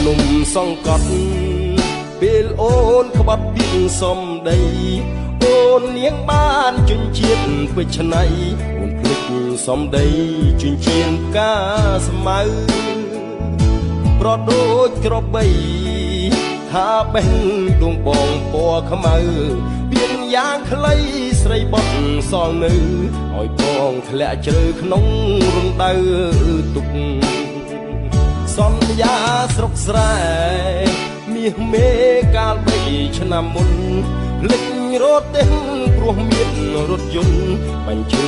นมសង្កត់ពេលអូនក្បត់ពីសំដីអូននាងបានជញ្ជាតិពេជ្រឆ្នៃអូនភ្លេចសំដីជញ្ជៀនផ្កាស្មៅប្រដូចក្របីថាបេះដួងបងពណ៌ខ្មៅពៀនយ៉ាងខ្លីស្រីបត់សល់នៅឲ្យបងធ្លាក់ជ្រៅក្នុងរំដៅទុកសន្យាស្រុកស្រែមាសមេកាល3ឆ្នាំមុនភ្លេចរត់ទេព្រោះមានរថយន្តបាញ់ជើ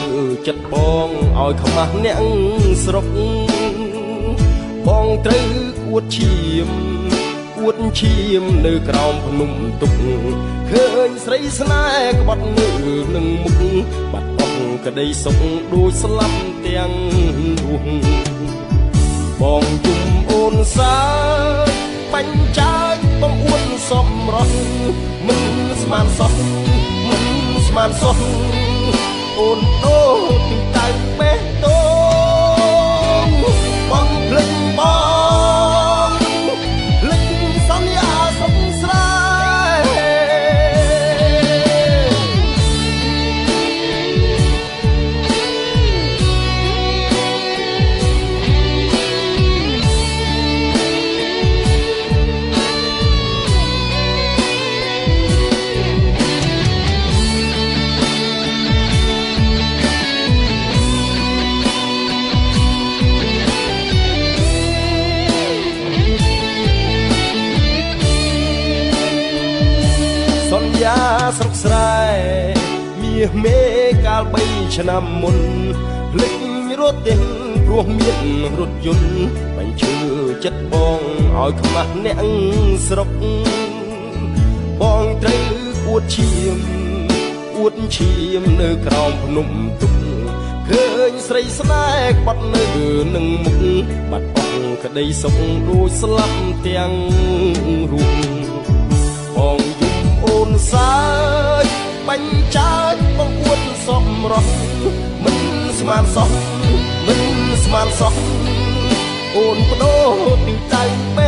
ចិត្តបងឲ្យខ្មាស់អ្នកស្រុកបងត្រូវអួតឈាមអួតឈាមនៅក្រោមភ្នំទុកឃើញស្រីស្នេហ៍ក្បត់នៅនឹងមុខបាត់បង់ក្តីសុខដូចស្លាប់ទាំងរស់បងយំអូនសាបាញ់ចាយបងអួនសំរស់មិនស្មានសោះមិនស្មានសោះអូនដូរពីតៅបេះដូងបងភ្លេចបងភ្លេចសន្យាស្រុកស្រែសន្យាស្រុកស្រែមាសមេកាល3ឆ្នាំមុនភ្លេចរត់ទេព្រោះមានរថយន្តបាញ់ជើចិត្តបងឲ្យខ្មាស់អ្នកស្រុកបងត្រូវអួតឈាមអួតឈាមនៅក្រោមភ្នំទុកឃើញស្រីស្នេហ៍ក្បត់នៅនឹងមុខបាត់បង់ក្តីសុខដូចស្លាប់ទាំងរស់បងអូនសាយបាញ់ចាយបងអួតសំរស់មិនស្មានសោះមិនស្មានសោះអូនបដូរទីតៅបេ